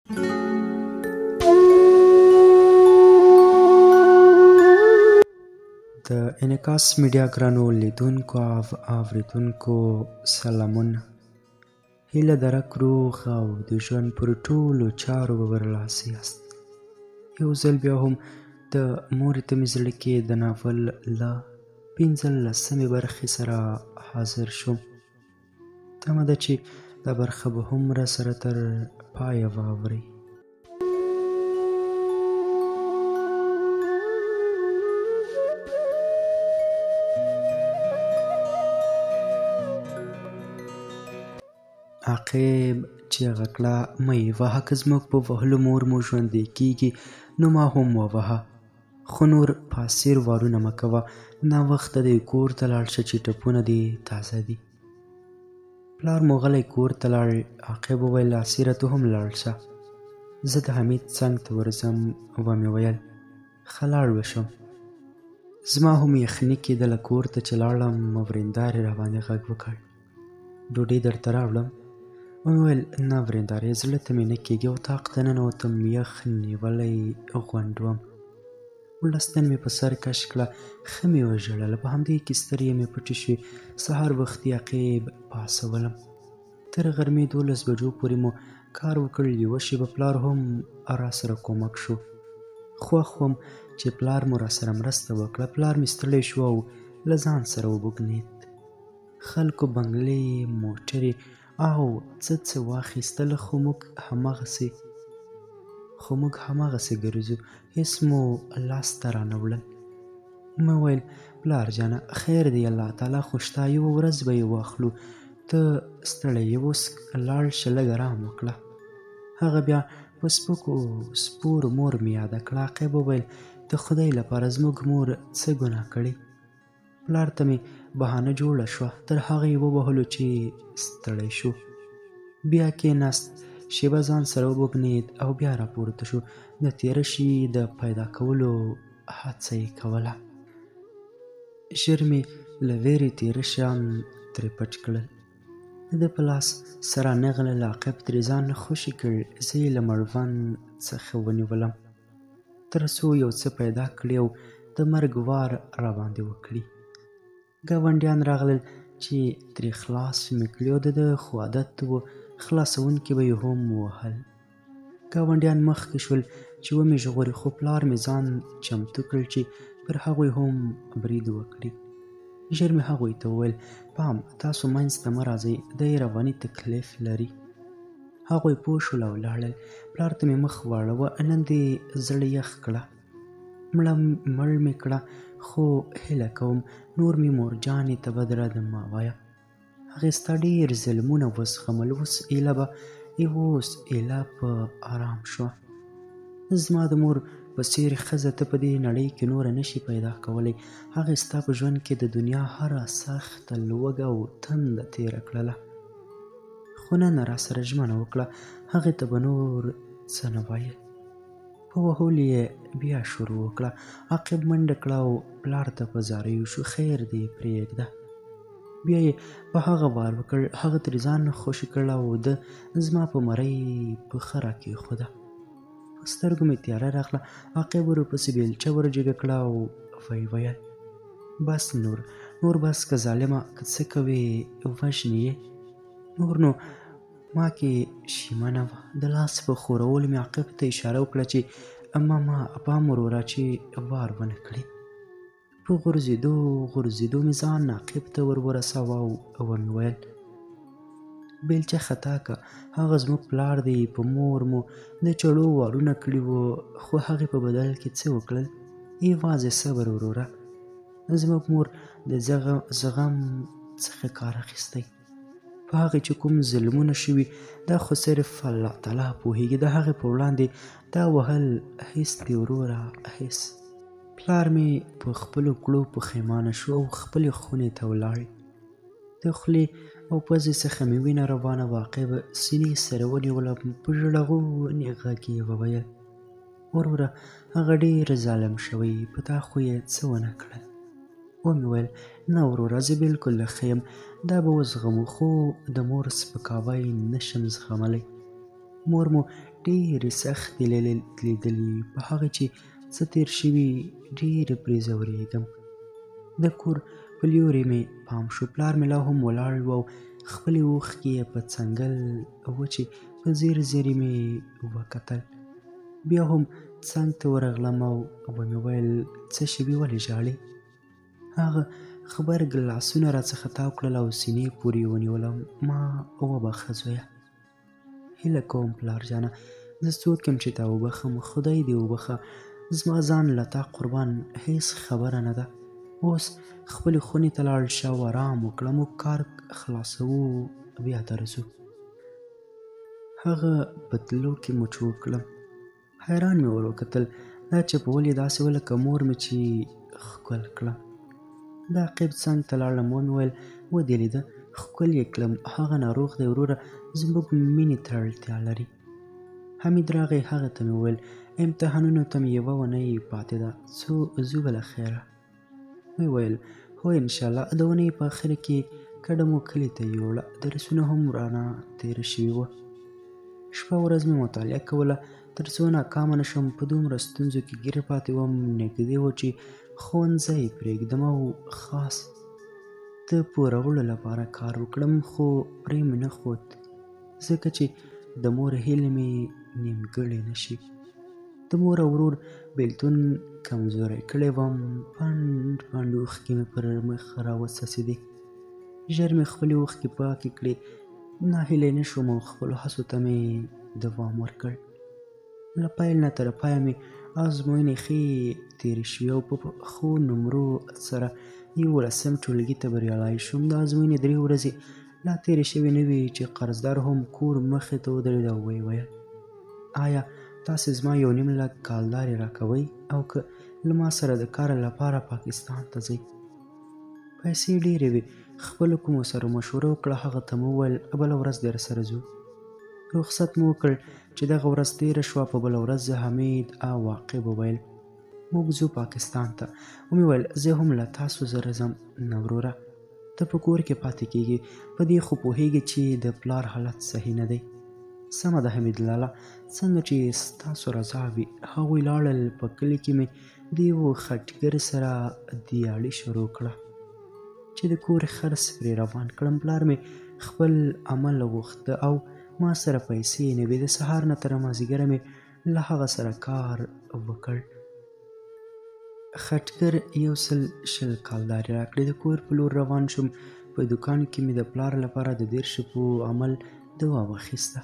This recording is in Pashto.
د انعکاس میډیا ګرانو لیدونکو او اورېدونکو سلامونه. هیله درک روغ او د ژوند پر ټولو چارو به برلاسي یاست. یو ځل بیا هم د مورې ته مې زړه کې د ناول له 15مې برخې سره حاضر شوم. تمه ده چې دا برخه به هم راسره تر پایه واورئ. عاقب چیغه کړه مه یې وهه، که زموږ په وهلو مور مو ژوندی کېږي نو ما هم ووهه، خو نور پاسیر وارونه مه کوه، ناوخته دی کور ته لاړ شه چې ټپونه دې تازه دي. پلار مو غلی کور ته لاړ. عاقب وویل اسیره ته هم لاړ شه، زه د حمید څنګ ته ورځم. ومې ویل ښه لاړ به شم. زما هم یخني کېدله. کور ته چې لاړم ورېندار یې راباندې غږ وکړ ډوډۍ درته راوړم؟ ومې ویل نه ورېندارې، زړه ته مې نه کېږي. اطاق ته ننوتم، یخ نیولی غونډ وم. ولستن مې په سر کش کړه، ښه مې وژړله. په همدې کې سترګې مې پټې شوې. سهار وختي عقیب پاڅولم. تر غرمې 12 بجو پورې مو کار وکړ. یوه شېبه پلار هم راسره کومک شو. خوښ وم چې پلار مو راسره مرسته وکړه. پلار مې ستړی شو او له ځان سره وبوږنېد. خلکو بنګلې، موټرې او څه واخیستله، خو موږ هماغسې ګرځو. هېڅ مو لاس ته رانه وړل. مې ویل پلار جانه خیر دی، الله تعالی خو شته، یوه ورځ به یې واخلو. ته ستړی یې، اوس لاړ شه، لږ ارام وکړه. هغه بیا په سپکو سپورو مور مې یاده کړه. عاقب وویل د خدای لپاره زموږ مور څه ګناه کړې؟ پلار ته مې بهانه جوړه شوه. تر هغه یې ووهلو چې ستړی شو. بیا کېناست، شېبه ځان سره وبوږنېد او بیا راپورته شو. د تېره شي د پیدا کولو هڅه یې کوله. ژر مې له وېرې تېره شیان ترې پټ کړل. د ده په لاس سره نغلل. عاقب ترې ځان خوشي کړ. زه یې له مړوند څخه ونیولم تر څو یو څه پیدا کړي او د مرګ وار راباندې وکړي. ګاونډیان راغلل چې ترې خلاص مې کړي، او د ده خو عادت و خلاصونکي به یې هم وهل. ګاونډیان مخکې شول چې ومې ژغوري، خو پلار مې ځان چمتو کړ چې پر هغوی هم برید وکړي. ژر مې هغوی ته وویل پام، تاسو منځ ته مه راځئ، دی رواني تکلیف لري. هغوی پوه شول او لاړل. پلار ته مې مخ واړوه، نن دې زړه یخ کړه، مړ مې کړه، خو هیله کوم نور مې مورجانې ته بدره د مه وایه. هغې ستا ډېر ظلمونه وزغمل، اوس ایله په آرام شوه. زما د مور په څېر ښځه ته په دې نړۍ کې نوره نشي پیدا کولی. هغې ستا په ژوند کې د دنیا هره سخته لوږه او تنده تېره کړله، خو نن راسره ژمنه وکړه هغې ته به نور څه نه وایې. په وهلو یې بیا شروع وکړه. عاقب منډه کړه او پلار ته په زاریو شو. خیر دی پرېږده. بیا یې په هغه وار وکړ. هغه ترې ځان خوشي کړ او ده زما په مرۍ پښه راکېښوده. په سترګو مې تیاره راغله. عاقب ورپسې بیلچه ورجګه کړه او ویې ویل بس نور بس، که ظالمه که څه کوې وژنې یې، نور نو ما کې شیمنه وه. د لاس په ښورولو مې عاقب ته اشاره وکړه چې ما پام وروره چې وار ونه کړي. په غورځېدو مې ځان عاقب ته ورساوه او ومې ویل بیلچه خطا که، هغه زموږ پلار دی، په مور مو د چړو وارونه کړي وو، خو هغې په بدل کې څه وکړل؟ یوازې صبر وروره. زموږ مور د زغم څخه کار اخیستی. په هغې چې کوم ظلمونه شوي دا خو صرف الله تعالی پوهیږي. د هغې په وړاندې دا وهل هیڅ دی وروره، هیڅ. پلار مې په خپلو کړو پښیمانه شو او خپلې خونې ته ولاړ. د خولې او پزې څخه مې وینه روانه وه. عاقب سینې سره ونیولم. په ژړغوني غږ یې وویل وروره هغه ډېر ظالم شوی، په تا خو یې څه ونه کړل؟ ومې ویل نه وروره، زه بلکل ښه یم، دا به وزغمو، خو د مور سپکاوی نشم زغملی. مور مو ډېرې سختې لیدلي، په هغه چې څه تېر شوي ډېره پرې ځورېږم. د کور په لوري مې پام شو، پلار مې لا هم ولاړ و او خپلې اوښکې یې په څنګل وچې په ځیر ځیرې مې وکتل. بیا هم څنګ ته ورغلم او ومې ویل څه شوي، ولې ژاړې؟ هغه غبرګ لاسونه راڅخه تاو کړل او سینې پورې ونیولم. ما وبخښه زویه. هیله کوم پلار جانه، زه څوک یم چې تا وبخښم؟ خدای دې وبخښه، زما ځان له تا قربان هېڅ خبره نه ده. اوس خپلې خونې ته لاړ شه او ارام وکړه، موږ کار خلاصوو بیا درځو. هغه په تلو کې مچ وکړم. حیران مې ور وکتل، دا چپول یې داسې وه لکه مور مې چې ښکل کړم. د عقیب څنګ ته لاړم، ومې ویل ودې لیده؟ ښکل یې کړم. هغه ناروغ دی وروره، زموږ مینې ته اړتیا لري. حمید راغی، هغه ته مې وویل امتحانونو ته مې یوه اونۍ پاتې ده، ځو به له خیره. ویې ویل هو انشاءالله. د اونۍ په اخر کې کډه مو کلي ته یوړه، درسونه هم رانه تېره شوي وه. شپه ورځ مې مطالعه کوله تر څو ناکامه نه شم. په دومره ستونزو کې ګیر پاتې وم، نږدې و چې ښوونځی پرېږدم او خاص د پورولو لپاره کار وکړم، خو پرې مې نه ښود، ځکه چې د مور هیلې مې نیمګړې نه شي. د مور او ورور بېلتون کمزوری کړی وم. پنډ پنډ اوښکې مې پر مخ راوڅڅېدې. ژر مې خپلې اوښکې پاکې کړې. ناهیلی نه شوم او خپلو هڅو ته مې دوام ورکړ. له پیل نه تر پایه مې ازموینې ښې تېرې شوې او په ښو نمرو سره 11 ټولګي ته بریالی شوم. د ازموینې 3 ورځې لا تېرې شوې نه وې چې قرضدار هم کور مخې ته ودرېد او ویې ویل آیا تاسې زما 1.5 لک کالدارې راکوئ او که له ما سره د کار لپاره پاکستان ته ځئ؟ پیسې ډېرې وې. خپلو کومو سره مشوره وکړه، هغه ته مې وویل بله ورځ درسره ځو. رخصت مې وکړ چې دغه ورځ تېره شوه. په بله ورځ حمید او عاقب وویل موږ ځو پاکستان ته. ومې ویل زه هم له تاسو سره ځم. نه وروره، ته په کور کې پاتې کېږې، په دې خو پوهېږې چې د پلار حالت صحیح نه دی. سمه ده حمید لاله، څنګه چې ستاسو رضا وي. هغوی لاړل. په کلي کې مې د یوه خټګر سره دیاړي شروع کړه چې د کور خرڅ پرې روان کړم. پلار مې خپل عمل غوښته او ما سره پیسې نه وې. د سهار نه تر مازدیګره مې له هغه سره کار وکړ. خټګر 120 کالدارې راکړې. د کور په لور روان شوم. په دوکان کې مې د پلار لپاره د 10 شپو عمل دوا واخیسته.